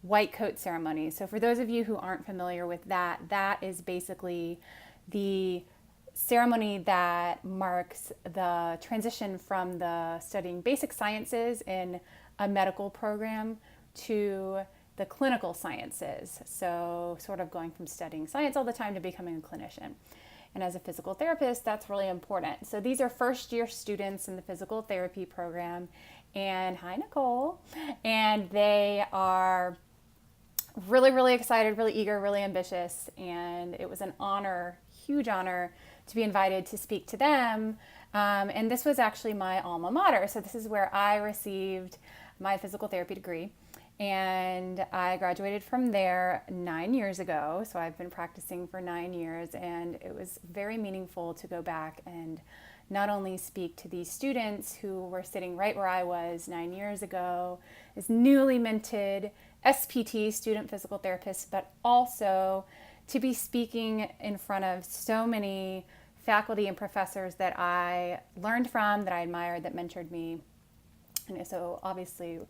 white coat ceremony. So for those of you who aren't familiar with that, that is basically the ceremony that marks the transition from the studying basic sciences in a medical program to the clinical sciences. So sort of going from studying science all the time to becoming a clinician. And as a physical therapist, that's really important. So these are first year students in the physical therapy program. And hi, Nicole. And they are really, really excited, really eager, really ambitious. And it was an honor, huge honor, to be invited to speak to them. And this was actually my alma mater. So this is where I received my physical therapy degree. And I graduated from there 9 years ago. So I've been practicing for 9 years, and it was very meaningful to go back and not only speak to these students who were sitting right where I was 9 years ago as newly minted SPT, student physical therapists, but also to be speaking in front of so many faculty and professors that I learned from, that I admired, that mentored me. And so obviously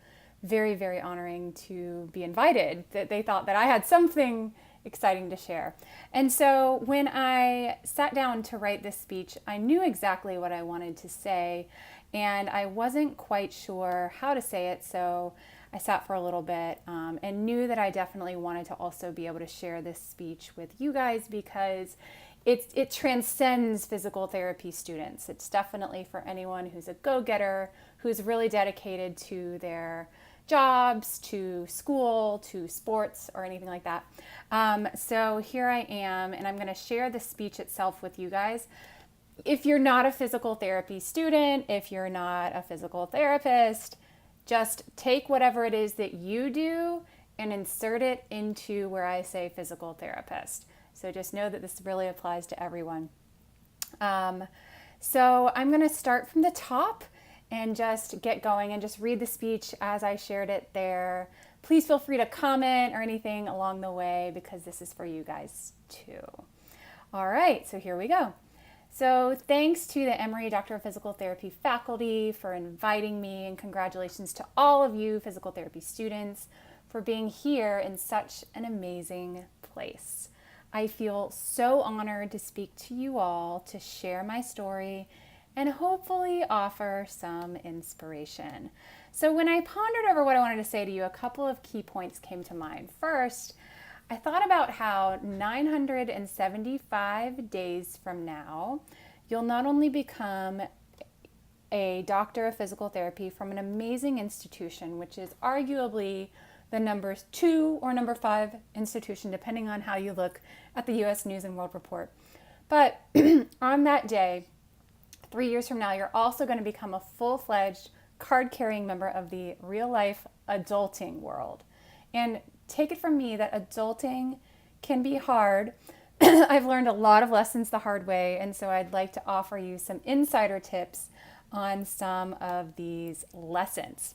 very, very honoring to be invited, that they thought that I had something exciting to share. And so when I sat down to write this speech, I knew exactly what I wanted to say, and I wasn't quite sure how to say it. So I sat for a little bit and knew that I definitely wanted to also be able to share this speech with you guys, because it transcends physical therapy students. It's definitely for anyone who's a go-getter, who's really dedicated to their jobs, to school, to sports, or anything like that. So here I am, and I'm going to share the speech itself with you guys. If you're not a physical therapy student, if you're not a physical therapist, just take whatever it is that you do and insert it into where I say physical therapist. So just know that this really applies to everyone. So I'm going to start from the top and just get going and just read the speech as I shared it there. Please feel free to comment or anything along the way, because this is for you guys too. All right, so here we go. So thanks to the Emory Doctor of Physical Therapy faculty for inviting me, and congratulations to all of you physical therapy students for being here in such an amazing place. I feel so honored to speak to you all, to share my story, and hopefully offer some inspiration. So when I pondered over what I wanted to say to you, a couple of key points came to mind. First, I thought about how 975 days from now, you'll not only become a doctor of physical therapy from an amazing institution, which is arguably the number 2 or number 5 institution, depending on how you look at the U.S. News and World Report. But on that day, 3 years from now, you're also going to become a full-fledged card-carrying member of the real-life adulting world. And take it from me that adulting can be hard. I've learned a lot of lessons the hard way, and so I'd like to offer you some insider tips on some of these lessons.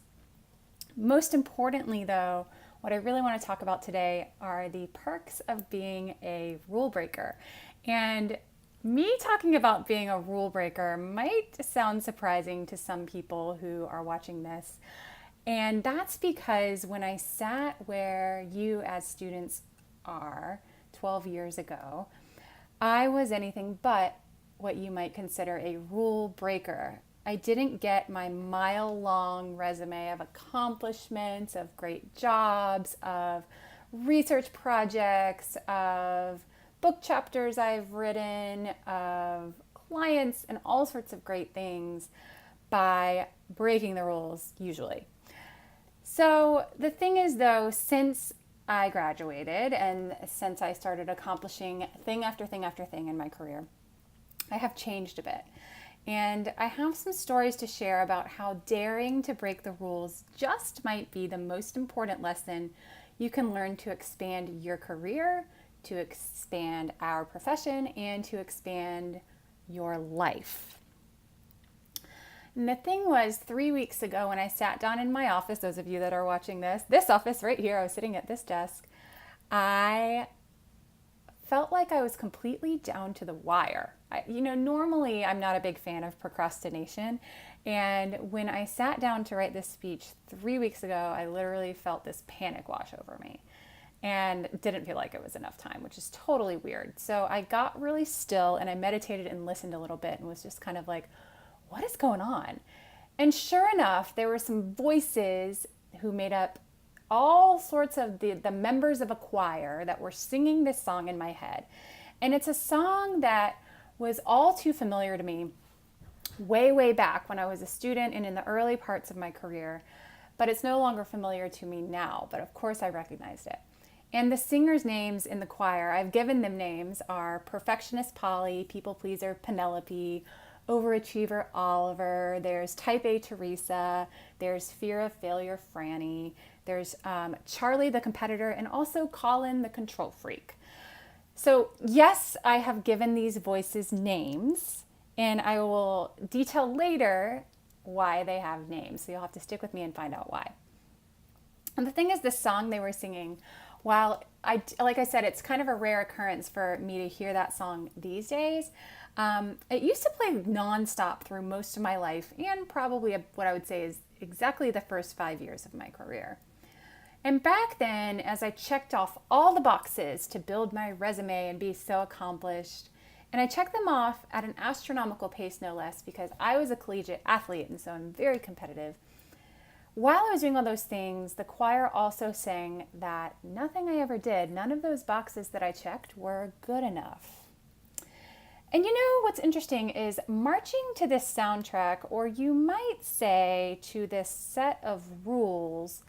Most importantly, though, what I really want to talk about today are the perks of being a rule breaker. And me talking about being a rule breaker might sound surprising to some people who are watching this. And that's because when I sat where you as students are 12 years ago, I was anything but what you might consider a rule breaker. I didn't get my mile-long resume of accomplishments, of great jobs, of research projects, of book chapters I've written, of clients, and all sorts of great things by breaking the rules, usually. So the thing is, though, since I graduated and since I started accomplishing thing after thing after thing in my career, I have changed a bit. And I have some stories to share about how daring to break the rules just might be the most important lesson you can learn to expand your career, to expand our profession, and to expand your life. And the thing was, 3 weeks ago when I sat down in my office, those of you that are watching this office right here, I was sitting at this desk, I felt like I was completely down to the wire. Normally I'm not a big fan of procrastination, And when I sat down to write this speech 3 weeks ago, I literally felt this panic wash over me and didn't feel like it was enough time, which is totally weird. So I got really still and I meditated and listened a little bit and was just kind of like, what is going on? And sure enough, there were some voices who made up all sorts of the members of a choir that were singing this song in my head. And it's a song that was all too familiar to me way, way back when I was a student and in the early parts of my career, but it's no longer familiar to me now. But of course, I recognized it. And the singers' names in the choir, I've given them names, are Perfectionist Polly, People Pleaser Penelope, Overachiever Oliver, there's Type A Teresa, there's Fear of Failure Franny, there's Charlie the competitor, and also Colin the control freak. So yes, I have given these voices names, and I will detail later why they have names. So you'll have to stick with me and find out why. And the thing is, this song they were singing, while like I said, it's kind of a rare occurrence for me to hear that song these days. It used to play nonstop through most of my life, and probably what I would say is exactly the first 5 years of my career. And back then, as I checked off all the boxes to build my resume and be so accomplished, and I checked them off at an astronomical pace, no less, because I was a collegiate athlete, and so I'm very competitive. While I was doing all those things, the choir also sang that nothing I ever did, none of those boxes that I checked were good enough. And you know what's interesting is marching to this soundtrack, or you might say to this set of rules,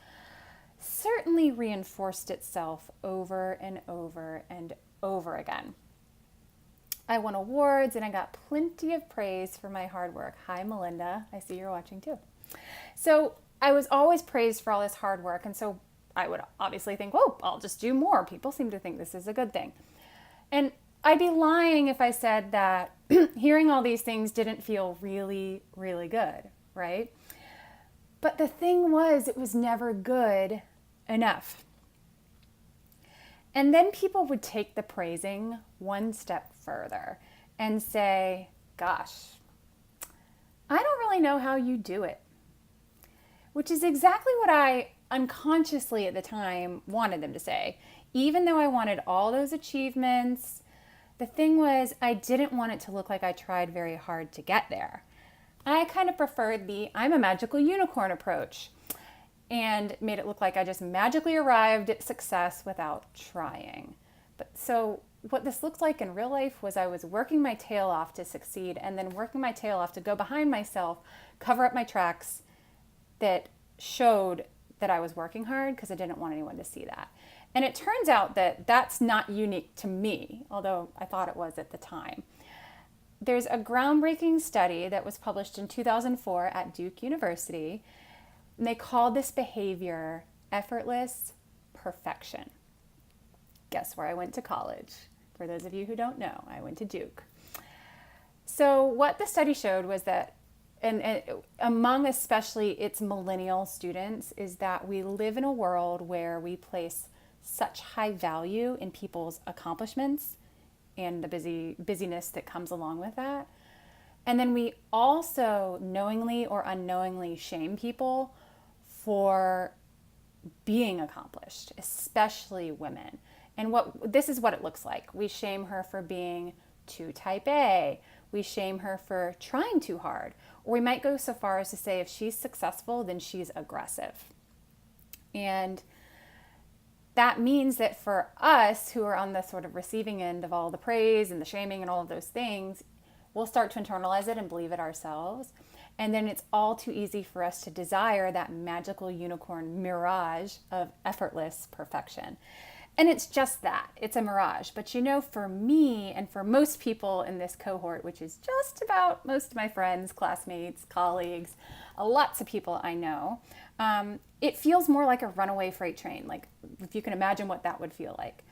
certainly reinforced itself over and over and over again. I won awards and I got plenty of praise for my hard work. Hi, Melinda. I see you're watching too. So I was always praised for all this hard work. And so I would obviously think, oh, I'll just do more. People seem to think this is a good thing. And I'd be lying if I said that hearing all these things didn't feel really, really good, right? But the thing was, it was never good enough. And then people would take the praising one step further and say, gosh, I don't really know how you do it. Which is exactly what I unconsciously at the time wanted them to say. Even though I wanted all those achievements, the thing was, I didn't want it to look like I tried very hard to get there. I kind of preferred the I'm a magical unicorn approach and made it look like I just magically arrived at success without trying. But so what this looked like in real life was I was working my tail off to succeed and then working my tail off to go behind myself, cover up my tracks that showed that I was working hard because I didn't want anyone to see that. And it turns out that that's not unique to me, although I thought it was at the time. There's a groundbreaking study that was published in 2004 at Duke University, and they called this behavior effortless perfection. Guess where I went to college? For those of you who don't know, I went to Duke. So what the study showed was that, and among especially its millennial students, is that we live in a world where we place such high value in people's accomplishments and the busyness that comes along with that. And then we also knowingly or unknowingly shame people for being accomplished, especially women. And this is what it looks like. We shame her for being too type A. We shame her for trying too hard. Or we might go so far as to say if she's successful, then she's aggressive. And that means that for us who are on the sort of receiving end of all the praise and the shaming and all of those things, we'll start to internalize it and believe it ourselves. And then it's all too easy for us to desire that magical unicorn mirage of effortless perfection. And it's just that, it's a mirage. But you know, for me and for most people in this cohort, which is just about most of my friends, classmates, colleagues, lots of people I know, it feels more like a runaway freight train. Like if you can imagine what that would feel like.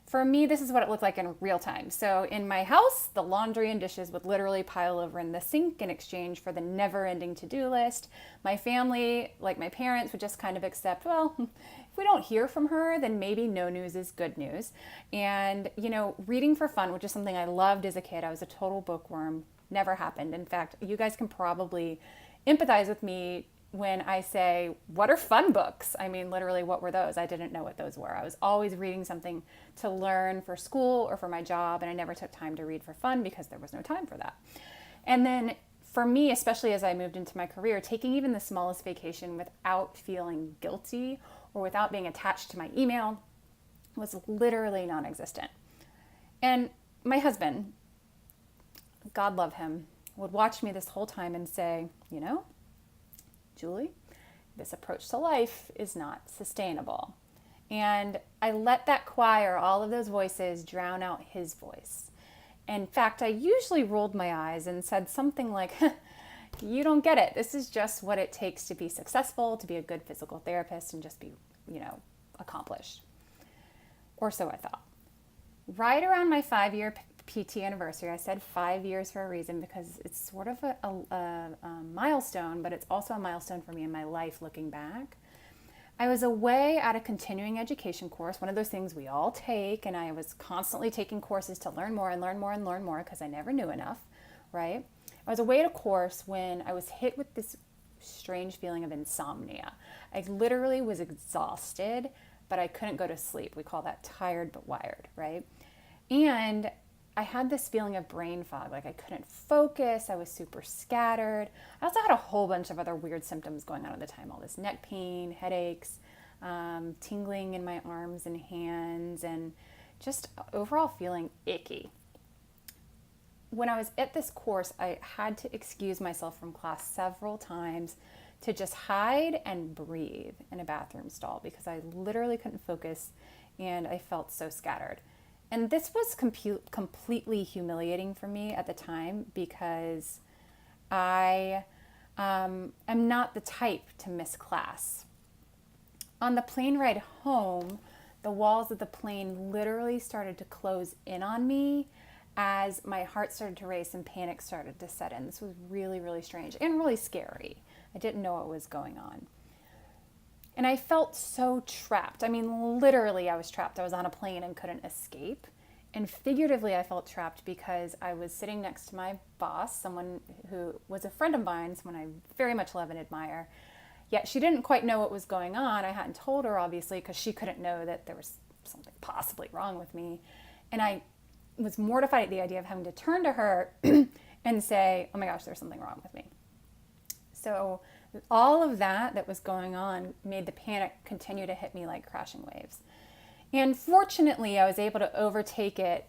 For me, this is what it looked like in real time. So in my house, the laundry and dishes would literally pile over in the sink in exchange for the never-ending to-do list. My family, like my parents, would just kind of accept, well, if we don't hear from her, then maybe no news is good news. And, you know, reading for fun, which is something I loved as a kid. I was a total bookworm. Never happened. In fact, you guys can probably empathize with me when I say, what are fun books? I mean, literally, what were those? I didn't know what those were. I was always reading something to learn for school or for my job, and I never took time to read for fun because there was no time for that. And then for me, especially as I moved into my career, taking even the smallest vacation without feeling guilty or without being attached to my email was literally non-existent. And my husband, God love him, would watch me this whole time and say, Julie, this approach to life is not sustainable. And I let that choir, all of those voices, drown out his voice. In fact, I usually rolled my eyes and said something like, you don't get it. This is just what it takes to be successful, to be a good physical therapist, and just be, accomplished. Or so I thought. Right around my 5-year PT anniversary, I said 5 years for a reason because it's sort of a milestone, but it's also a milestone for me in my life looking back. I was away at a continuing education course, one of those things we all take, and I was constantly taking courses to learn more and learn more and learn more because I never knew enough, right? I was away at a course when I was hit with this strange feeling of insomnia. I literally was exhausted, but I couldn't go to sleep. We call that tired but wired, right? And I had this feeling of brain fog, like I couldn't focus, I was super scattered. I also had a whole bunch of other weird symptoms going on at the time, all this neck pain, headaches, tingling in my arms and hands, and just overall feeling icky. When I was at this course, I had to excuse myself from class several times to just hide and breathe in a bathroom stall because I literally couldn't focus and I felt so scattered. And this was completely humiliating for me at the time because I am not the type to miss class. On the plane ride home, the walls of the plane literally started to close in on me as my heart started to race and panic started to set in. This was really, really strange and really scary. I didn't know what was going on. And I felt so trapped. I mean, literally, I was trapped. I was on a plane and couldn't escape. And figuratively, I felt trapped because I was sitting next to my boss, someone who was a friend of mine, someone I very much love and admire. Yet she didn't quite know what was going on. I hadn't told her, obviously, because she couldn't know that there was something possibly wrong with me. And I was mortified at the idea of having to turn to her and say, oh my gosh, there's something wrong with me. So all of that was going on made the panic continue to hit me like crashing waves. And fortunately, I was able to overtake it,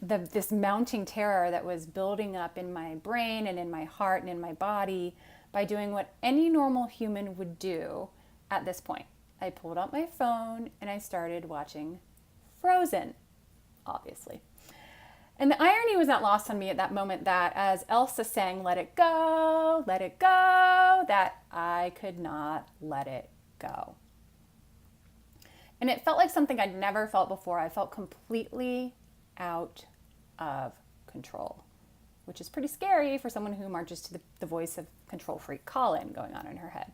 this mounting terror that was building up in my brain and in my heart and in my body by doing what any normal human would do at this point. I pulled out my phone and I started watching Frozen, obviously. And the irony was not lost on me at that moment that as Elsa sang, let it go, that I could not let it go. And it felt like something I'd never felt before. I felt completely out of control, which is pretty scary for someone who marches to the voice of control freak Colin going on in her head.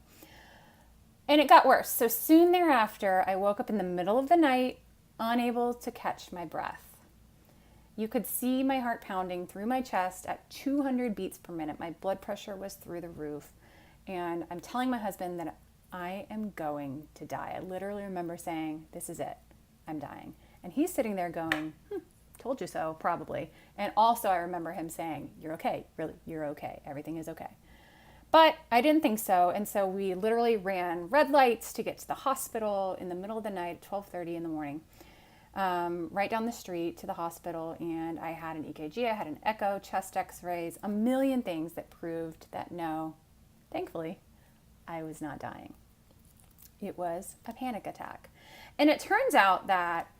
And it got worse. So soon thereafter, I woke up in the middle of the night, unable to catch my breath. You could see my heart pounding through my chest at 200 beats per minute. My blood pressure was through the roof. And I'm telling my husband that I am going to die. I literally remember saying, this is it. I'm dying. And he's sitting there going, told you so, probably. And also I remember him saying, you're okay. Really, you're okay. Everything is okay. But I didn't think so. And so we literally ran red lights to get to the hospital in the middle of the night, 12:30 in the morning. Right down the street to the hospital, and I had an EKG, I had an echo, chest x-rays, a million things that proved that no, thankfully, I was not dying. It was a panic attack. And it turns out that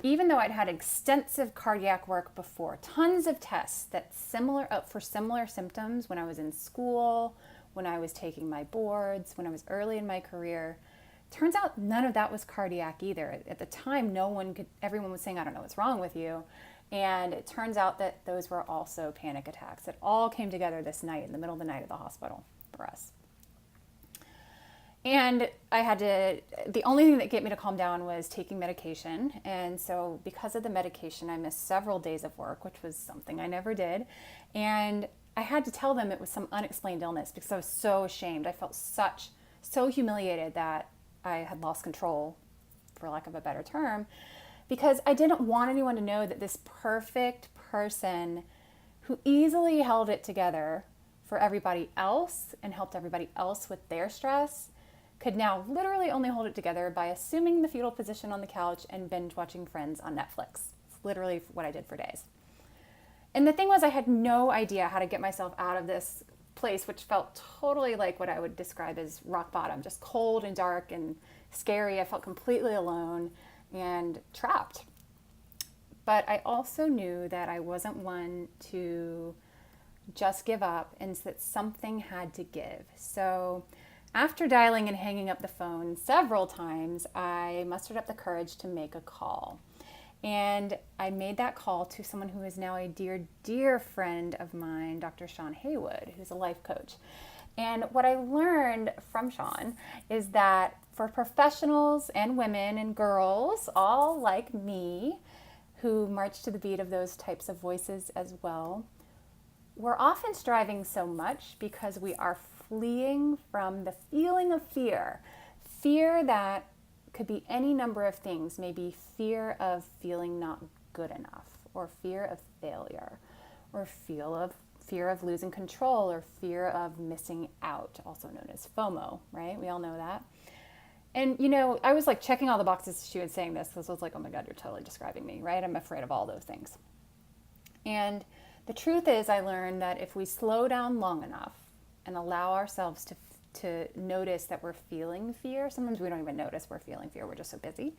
even though I'd had extensive cardiac work before, tons of tests that for similar symptoms when I was in school, when I was taking my boards, when I was early in my career, turns out none of that was cardiac either. At the time, everyone was saying, I don't know what's wrong with you. And it turns out that those were also panic attacks. It all came together this night, in the middle of the night at the hospital for us. And the only thing that get me to calm down was taking medication. And so because of the medication, I missed several days of work, which was something I never did. And I had to tell them it was some unexplained illness because I was so ashamed. I felt so humiliated that I had lost control, for lack of a better term, because I didn't want anyone to know that this perfect person who easily held it together for everybody else and helped everybody else with their stress could now literally only hold it together by assuming the fetal position on the couch and binge watching Friends on Netflix. It's literally what I did for days. And the thing was, I had no idea how to get myself out of this place, which felt totally like what I would describe as rock bottom, just cold and dark and scary. I felt completely alone and trapped. But I also knew that I wasn't one to just give up and that something had to give. So after dialing and hanging up the phone several times, I mustered up the courage to make a call. And I made that call to someone who is now a dear, dear friend of mine, Dr. Sean Haywood, who's a life coach. And what I learned from Sean is that for professionals and women and girls, all like me, who march to the beat of those types of voices as well, we're often striving so much because we are fleeing from the feeling of fear. Fear that could be any number of things, maybe fear of feeling not good enough, or fear of failure, or fear of losing control, or fear of missing out, also known as FOMO, right? We all know that. And, I was like checking all the boxes she was saying this. This was like, oh my God, you're totally describing me, right? I'm afraid of all those things. And the truth is, I learned that if we slow down long enough and allow ourselves to notice that we're feeling fear, sometimes we don't even notice we're feeling fear, we're just so busy.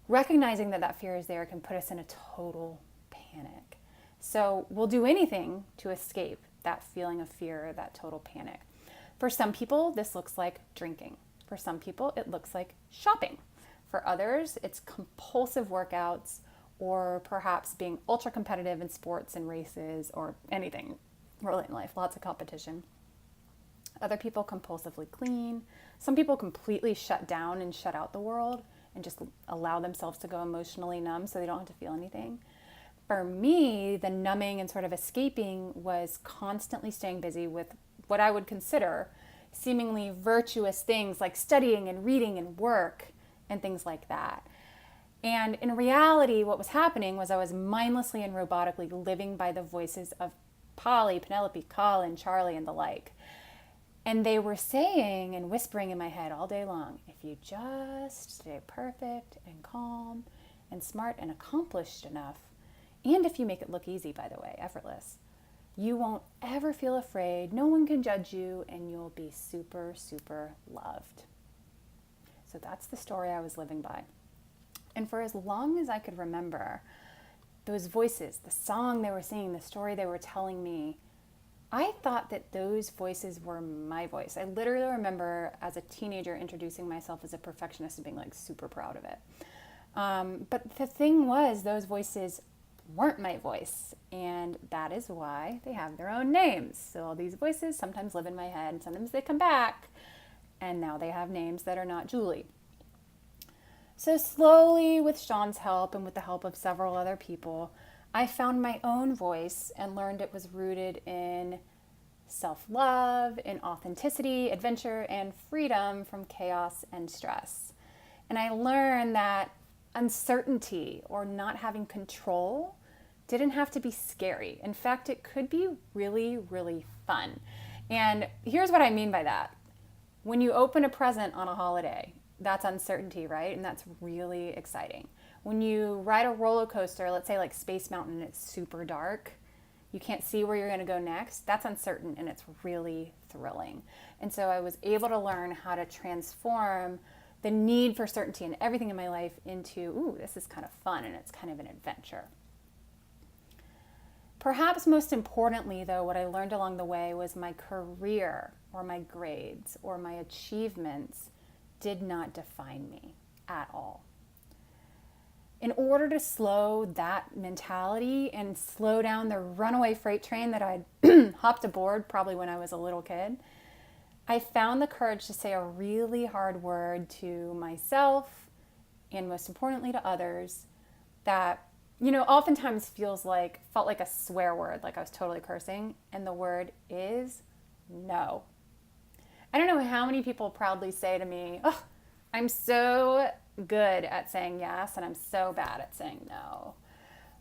Recognizing that fear is there can put us in a total panic. So we'll do anything to escape that feeling of fear, or that total panic. For some people, this looks like drinking. For some people, it looks like shopping. For others, it's compulsive workouts, or perhaps being ultra competitive in sports and races, or anything really in life, lots of competition. Other people compulsively clean. Some people completely shut down and shut out the world and just allow themselves to go emotionally numb so they don't have to feel anything. For me, the numbing and sort of escaping was constantly staying busy with what I would consider seemingly virtuous things like studying and reading and work and things like that. And in reality, what was happening was I was mindlessly and robotically living by the voices of Polly, Penelope, Colin, Charlie, and the like. And they were saying and whispering in my head all day long, if you just stay perfect and calm and smart and accomplished enough, and if you make it look easy, by the way, effortless, you won't ever feel afraid, no one can judge you, and you'll be super, super loved. So that's the story I was living by. And for as long as I could remember, those voices, the song they were singing, the story they were telling me, I thought that those voices were my voice. I literally remember as a teenager introducing myself as a perfectionist and being like super proud of it. But the thing was, those voices weren't my voice, and that is why they have their own names. So all these voices sometimes live in my head, and sometimes they come back, and now they have names that are not Julie. So slowly, with Sean's help and with the help of several other people, I found my own voice and learned it was rooted in self-love, in authenticity, adventure, and freedom from chaos and stress. And I learned that uncertainty or not having control didn't have to be scary. In fact, it could be really, really fun. And here's what I mean by that. When you open a present on a holiday, that's uncertainty, right? And that's really exciting. When you ride a roller coaster, let's say like Space Mountain, and it's super dark, you can't see where you're going to go next, that's uncertain and it's really thrilling. And so I was able to learn how to transform the need for certainty in everything in my life into, ooh, this is kind of fun and it's kind of an adventure. Perhaps most importantly, though, what I learned along the way was my career or my grades or my achievements did not define me at all. In order to slow that mentality and slow down the runaway freight train that I'd hopped aboard probably when I was a little kid, I found the courage to say a really hard word to myself and most importantly to others that oftentimes felt like a swear word, like I was totally cursing. And the word is no. I don't know how many people proudly say to me, oh, I'm so good at saying yes and I'm so bad at saying no.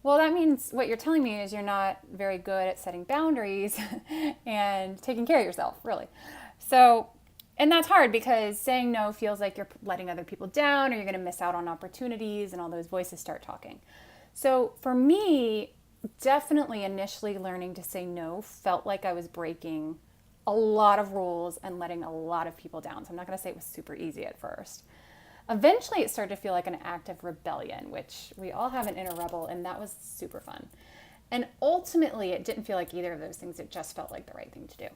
Well, that means what you're telling me is you're not very good at setting boundaries and taking care of yourself, really. So, and that's hard because saying no feels like you're letting other people down or you're going to miss out on opportunities and all those voices start talking. So for me, definitely initially learning to say no felt like I was breaking a lot of rules and letting a lot of people down. So I'm not going to say it was super easy at first. Eventually, it started to feel like an act of rebellion, which we all have an inner rebel, and that was super fun. And ultimately, it didn't feel like either of those things. It just felt like the right thing to do.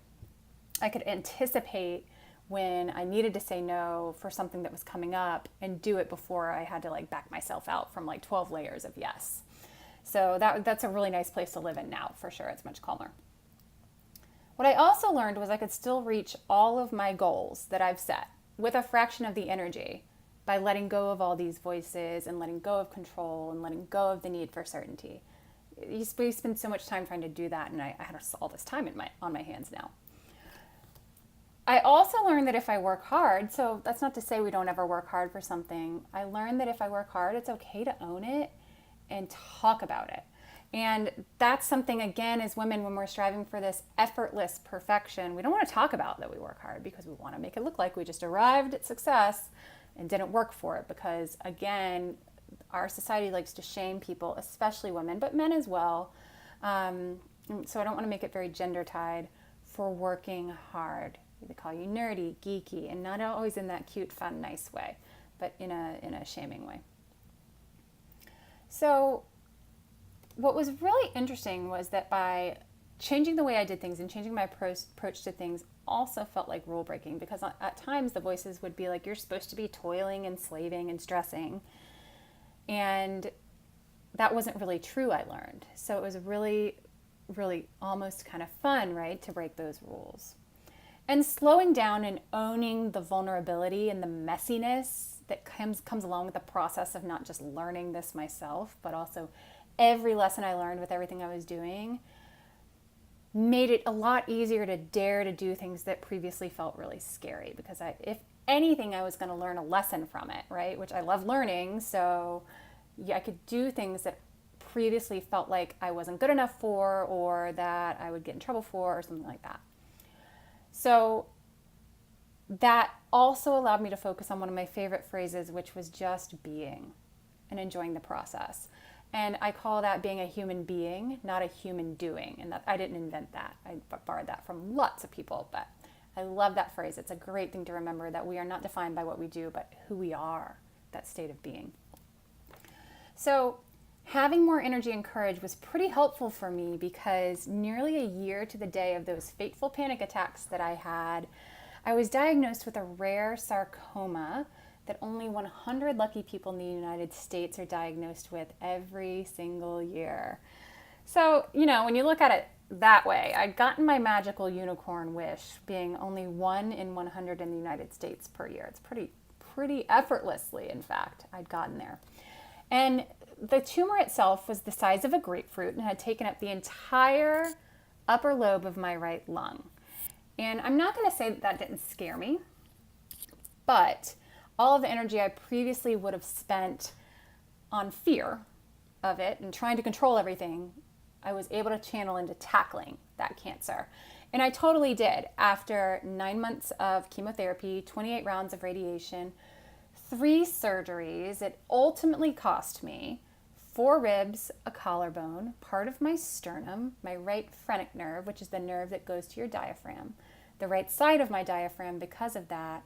I could anticipate when I needed to say no for something that was coming up and do it before I had to back myself out from 12 layers of yes. So that's a really nice place to live in now, for sure. It's much calmer. What I also learned was I could still reach all of my goals that I've set with a fraction of the energy by letting go of all these voices and letting go of control and letting go of the need for certainty. We spend so much time trying to do that, and I had all this time on my hands now. I also learned that if I work hard, so that's not to say we don't ever work hard for something. I learned that if I work hard, it's okay to own it and talk about it. And that's something, again, as women, when we're striving for this effortless perfection, we don't want to talk about that we work hard because we want to make it look like we just arrived at success and didn't work for it. Because, again, our society likes to shame people, especially women, but men as well. So I don't want to make it very gender tied for working hard. They call you nerdy, geeky, and not always in that cute, fun, nice way, but in a shaming way. So what was really interesting was that by changing the way I did things and changing my approach to things also felt like rule breaking, because at times the voices would be like, you're supposed to be toiling and slaving and stressing. And that wasn't really true, I learned. So it was really, really almost kind of fun, right, to break those rules. And slowing down and owning the vulnerability and the messiness that comes along with the process of not just learning this myself, but also every lesson I learned with everything I was doing made it a lot easier to dare to do things that previously felt really scary. Because if anything, I was going to learn a lesson from it, right? Which I love learning. So yeah, I could do things that previously felt like I wasn't good enough for, or that I would get in trouble for, or something like that. So that also allowed me to focus on one of my favorite phrases, which was just being and enjoying the process. And I call that being a human being, not a human doing. And that I didn't invent that. I borrowed that from lots of people, but I love that phrase. It's a great thing to remember, that we are not defined by what we do, but who we are, that state of being. So having more energy and courage was pretty helpful for me, because nearly a year to the day of those fateful panic attacks that I had, I was diagnosed with a rare sarcoma that only 100 lucky people in the United States are diagnosed with every single year. So, when you look at it that way, I'd gotten my magical unicorn wish, being only 1 in 100 in the United States per year. It's pretty effortlessly, in fact, I'd gotten there. And the tumor itself was the size of a grapefruit and had taken up the entire upper lobe of my right lung. And I'm not going to say that didn't scare me, but all of the energy I previously would have spent on fear of it and trying to control everything, I was able to channel into tackling that cancer. And I totally did. After 9 months of chemotherapy, 28 rounds of radiation, 3 surgeries, it ultimately cost me 4 ribs, a collarbone, part of my sternum, my right phrenic nerve, which is the nerve that goes to your diaphragm, the right side of my diaphragm. Because of that,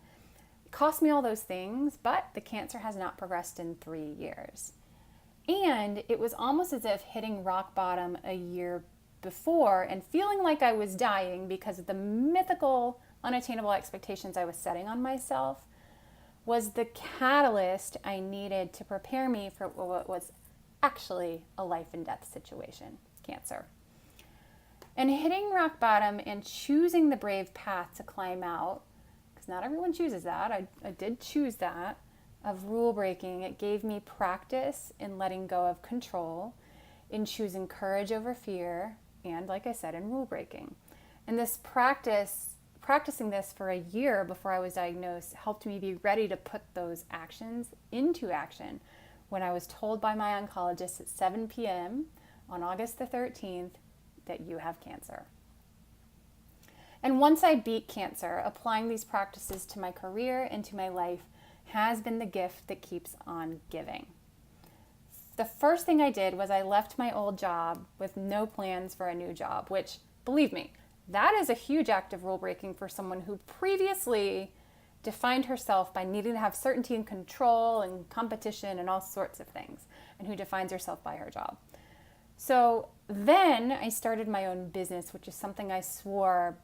it cost me all those things, but the cancer has not progressed in 3 years. And it was almost as if hitting rock bottom a year before and feeling like I was dying because of the mythical, unattainable expectations I was setting on myself was the catalyst I needed to prepare me for what was actually a life and death situation, cancer. And hitting rock bottom and choosing the brave path to climb out, because not everyone chooses that, I did choose that, of rule breaking. It gave me practice in letting go of control. in choosing courage over fear, and like I said, in rule breaking. And this practicing this for a year before I was diagnosed helped me be ready to put those actions into action when I was told by my oncologist at 7 p.m. on August the 13th that you have cancer. And once I beat cancer, applying these practices to my career and to my life has been the gift that keeps on giving. The first thing I did was I left my old job with no plans for a new job, which, believe me, that is a huge act of rule breaking for someone who previously defined herself by needing to have certainty and control and competition and all sorts of things, and who defines herself by her job. So then I started my own business, which is something I swore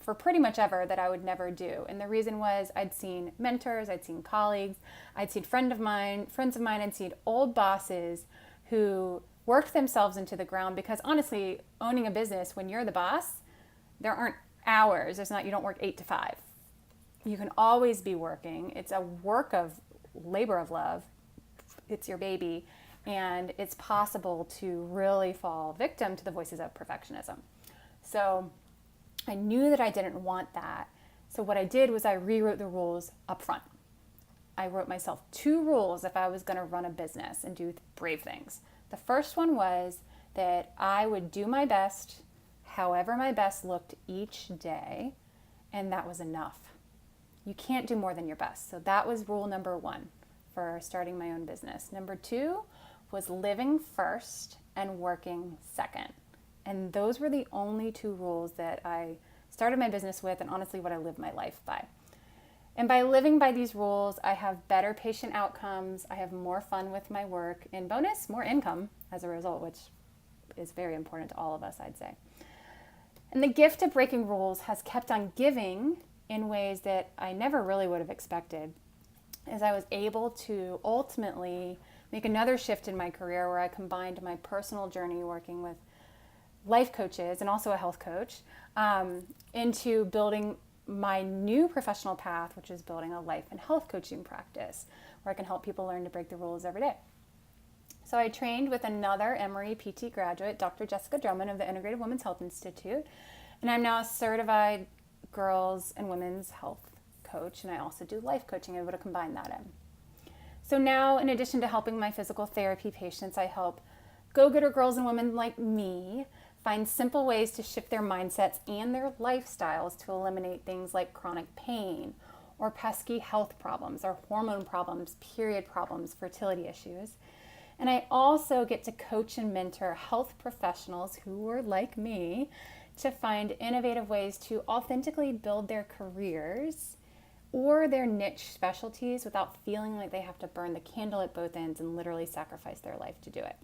for pretty much ever that I would never do. And the reason was I'd seen mentors, I'd seen colleagues, I'd seen friends of mine, I'd seen old bosses who worked themselves into the ground, because honestly, owning a business, when you're the boss, there aren't hours. You don't work 8 to 5. You can always be working. It's a work of labor of love. It's your baby. And it's possible to really fall victim to the voices of perfectionism. So I knew that I didn't want that. So what I did was I rewrote the rules up front. I wrote myself 2 rules if I was going to run a business and do brave things. The first one was that I would do my best, however my best looked each day, and that was enough. You can't do more than your best. So that was rule number 1 for starting my own business. Number 2 was living first and working second. And those were the only 2 rules that I started my business with, and honestly what I live my life by. And by living by these rules, I have better patient outcomes, I have more fun with my work, and bonus, more income as a result, which is very important to all of us, I'd say. And the gift of breaking rules has kept on giving in ways that I never really would have expected, as I was able to ultimately make another shift in my career where I combined my personal journey working with life coaches and also a health coach into building my new professional path, which is building a life and health coaching practice where I can help people learn to break the rules every day. So I trained with another Emory PT graduate, Dr. Jessica Drummond of the Integrative Women's Health Institute, and I'm now a certified girls and women's health coach, and I also do life coaching. I'm able to combine that in. So now, in addition to helping my physical therapy patients, I help go-getter girls and women like me find simple ways to shift their mindsets and their lifestyles to eliminate things like chronic pain or pesky health problems or hormone problems, period problems, fertility issues. And I also get to coach and mentor health professionals who are like me to find innovative ways to authentically build their careers or their niche specialties without feeling like they have to burn the candle at both ends and literally sacrifice their life to do it.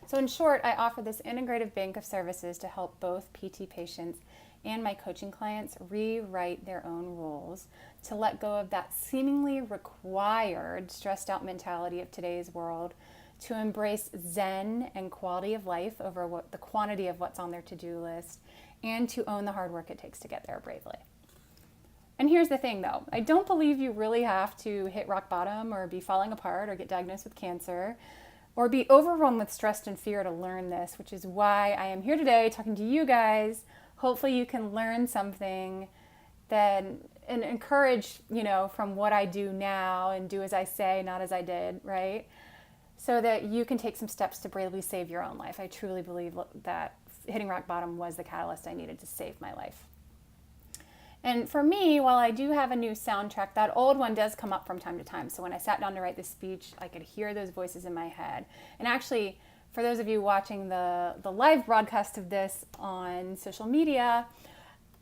So in short, I offer this integrative bank of services to help both PT patients and my coaching clients rewrite their own rules to let go of that seemingly required stressed out mentality of today's world, to embrace Zen and quality of life over the quantity of what's on their to-do list, and to own the hard work it takes to get there bravely. And here's the thing though, I don't believe you really have to hit rock bottom or be falling apart or get diagnosed with cancer or be overwhelmed with stress and fear to learn this, which is why I am here today talking to you guys. Hopefully you can learn something and encourage, from what I do now and do as I say, not as I did, right? So that you can take some steps to bravely save your own life. I truly believe that hitting rock bottom was the catalyst I needed to save my life. And for me, while I do have a new soundtrack, that old one does come up from time to time. So when I sat down to write this speech, I could hear those voices in my head. And actually, for those of you watching the live broadcast of this on social media,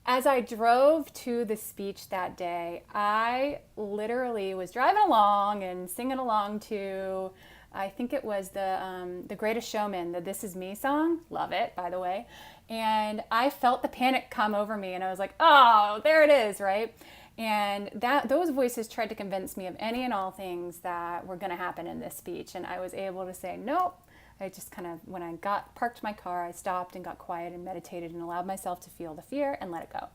as I drove to the speech that day, I literally was driving along and singing along to, I think it was the Greatest Showman, the This Is Me song. Love it, by the way. And I felt the panic come over me and I was like, oh, there it is, right? And those voices tried to convince me of any and all things that were going to happen in this speech. And I was able to say, nope. I just when I parked my car, I stopped and got quiet and meditated and allowed myself to feel the fear and let it go.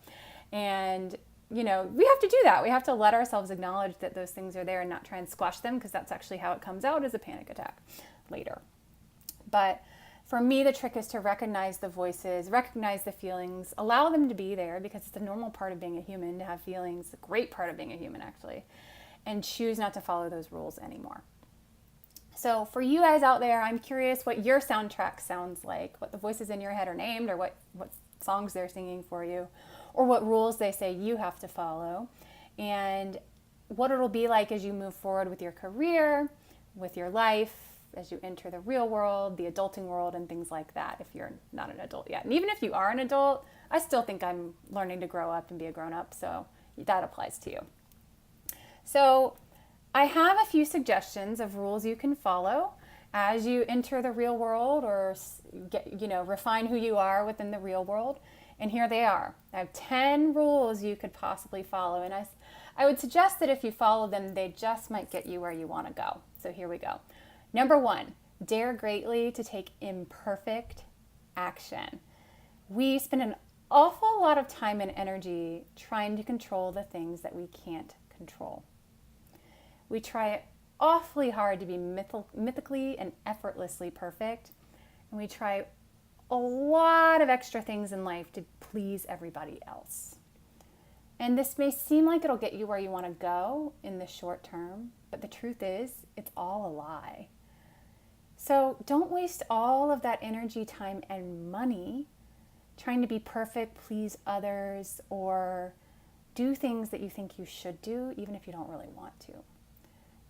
And, we have to do that. We have to let ourselves acknowledge that those things are there and not try and squash them, because that's actually how it comes out as a panic attack later. But For me, the trick is to recognize the voices, recognize the feelings, allow them to be there because it's a normal part of being a human to have feelings, a great part of being a human actually, and choose not to follow those rules anymore. So for you guys out there, I'm curious what your soundtrack sounds like, what the voices in your head are named, or what songs they're singing for you, or what rules they say you have to follow, and what it'll be like as you move forward with your career, with your life, as you enter the real world, the adulting world, and things like that if you're not an adult yet. And even if you are an adult, I still think I'm learning to grow up and be a grown-up, so that applies to you. So I have a few suggestions of rules you can follow as you enter the real world or refine who you are within the real world. And here they are. I have 10 rules you could possibly follow. And I would suggest that if you follow them, they just might get you where you want to go. So here we go. Number 1, dare greatly to take imperfect action. We spend an awful lot of time and energy trying to control the things that we can't control. We try awfully hard to be mythically and effortlessly perfect, and we try a lot of extra things in life to please everybody else. And this may seem like it'll get you where you want to go in the short term, but the truth is, it's all a lie. So don't waste all of that energy, time, and money trying to be perfect, please others, or do things that you think you should do, even if you don't really want to.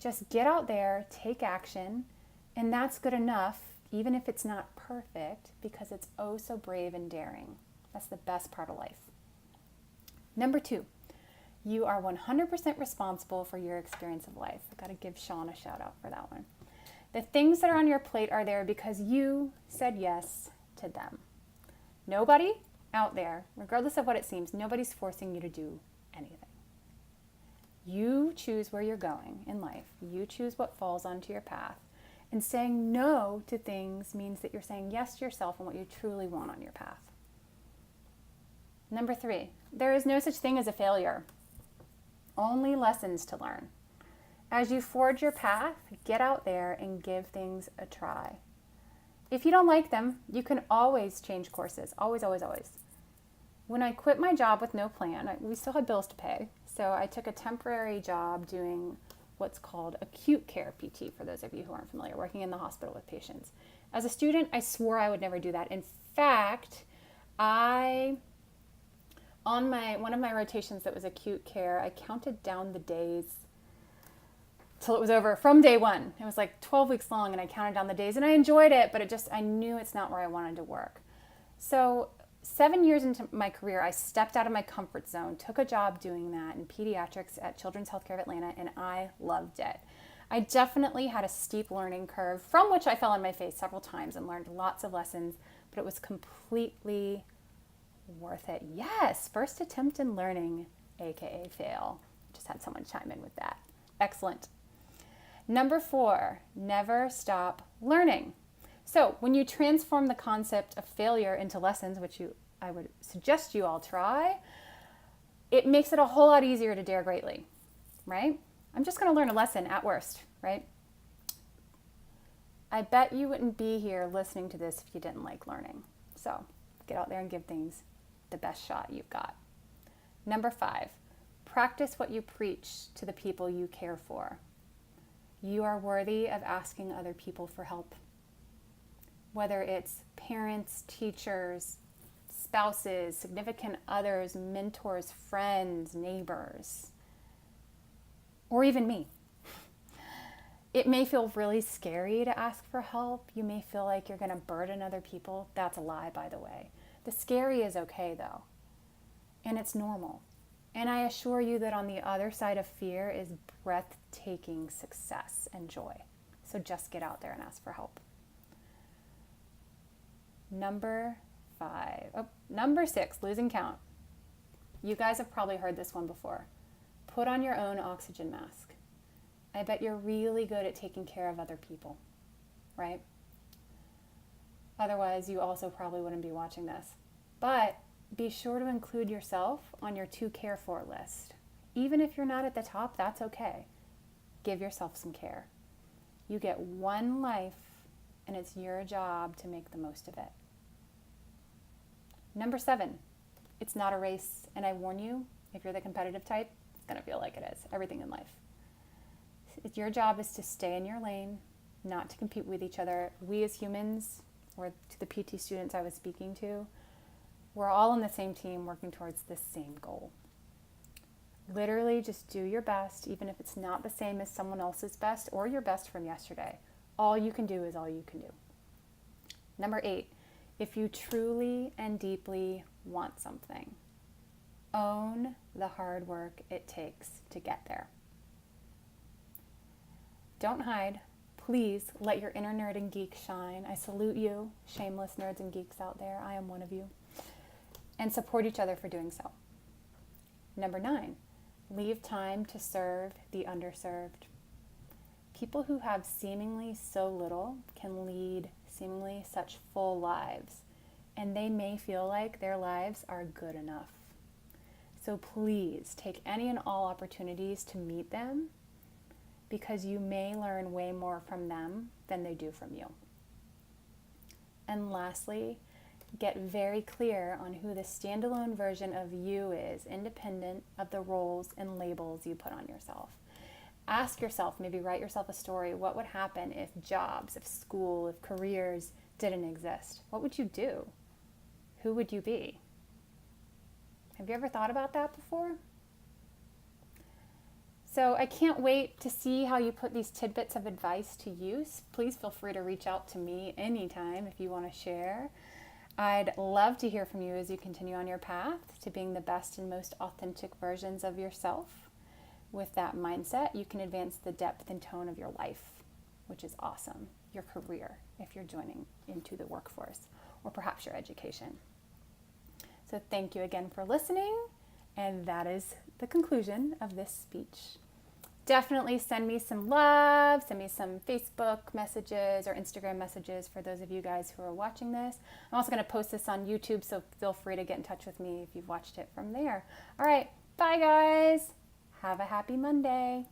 Just get out there, take action, and that's good enough, even if it's not perfect, because it's oh so brave and daring. That's the best part of life. Number 2, you are 100% responsible for your experience of life. I've got to give Sean a shout out for that one. The things that are on your plate are there because you said yes to them. Nobody out there, regardless of what it seems, nobody's forcing you to do anything. You choose where you're going in life. You choose what falls onto your path. And saying no to things means that you're saying yes to yourself and what you truly want on your path. Number 3, there is no such thing as a failure. Only lessons to learn. As you forge your path, get out there and give things a try. If you don't like them, you can always change courses. Always, always, always. When I quit my job with no plan, we still had bills to pay. So I took a temporary job doing what's called acute care PT, for those of you who aren't familiar, working in the hospital with patients. As a student, I swore I would never do that. In fact, on one of my rotations that was acute care, I counted down the days till it was over from day one. It was like 12 weeks long, and I counted down the days, and I enjoyed it, but I knew it's not where I wanted to work. So 7 years into my career, I stepped out of my comfort zone, took a job doing that in pediatrics at Children's Healthcare of Atlanta, and I loved it. I definitely had a steep learning curve from which I fell on my face several times and learned lots of lessons, but it was completely worth it. Yes, first attempt in learning, aka fail. Just had someone chime in with that. Excellent. Number 4, never stop learning. So when you transform the concept of failure into lessons, which I would suggest you all try, it makes it a whole lot easier to dare greatly, right? I'm just going to learn a lesson at worst, right? I bet you wouldn't be here listening to this if you didn't like learning. So get out there and give things the best shot you've got. Number 5, practice what you preach to the people you care for. You are worthy of asking other people for help. Whether it's parents, teachers, spouses, significant others, mentors, friends, neighbors, or even me. It may feel really scary to ask for help. You may feel like you're going to burden other people. That's a lie, by the way. The scary is okay, though, and it's normal. And I assure you that on the other side of fear is breathtaking success and joy. So just get out there and ask for help. Number 6, losing count. You guys have probably heard this one before. Put on your own oxygen mask. I bet you're really good at taking care of other people, right? Otherwise, you also probably wouldn't be watching this. But be sure to include yourself on your to care for list. Even if you're not at the top, that's okay. Give yourself some care. You get one life and it's your job to make the most of it. Number 7, it's not a race, and I warn you, if you're the competitive type, it's going to feel like it is, everything in life. Your job is to stay in your lane, not to compete with each other. We as humans, or to the PT students I was speaking to, we're all on the same team working towards the same goal. Literally just do your best, even if it's not the same as someone else's best or your best from yesterday. All you can do is all you can do. Number 8, if you truly and deeply want something, own the hard work it takes to get there. Don't hide. Please let your inner nerd and geek shine. I salute you, shameless nerds and geeks out there. I am one of you. And support each other for doing so. Number 9, leave time to serve the underserved. People who have seemingly so little can lead seemingly such full lives, and they may feel like their lives are good enough. So please take any and all opportunities to meet them, because you may learn way more from them than they do from you. And lastly, get very clear on who the standalone version of you is, independent of the roles and labels you put on yourself. Ask yourself, maybe write yourself a story. What would happen if jobs, if school, if careers didn't exist? What would you do? Who would you be? Have you ever thought about that before? So I can't wait to see how you put these tidbits of advice to use. Please feel free to reach out to me anytime if you want to share. I'd love to hear from you as you continue on your path to being the best and most authentic versions of yourself. With that mindset, you can advance the depth and tone of your life, which is awesome. Your career, if you're joining into the workforce, or perhaps your education. So thank you again for listening. And that is the conclusion of this speech. Definitely send me some love, send me some Facebook messages or Instagram messages for those of you guys who are watching this. I'm also going to post this on YouTube, so feel free to get in touch with me if you've watched it from there. All right, bye guys. Have a happy Monday.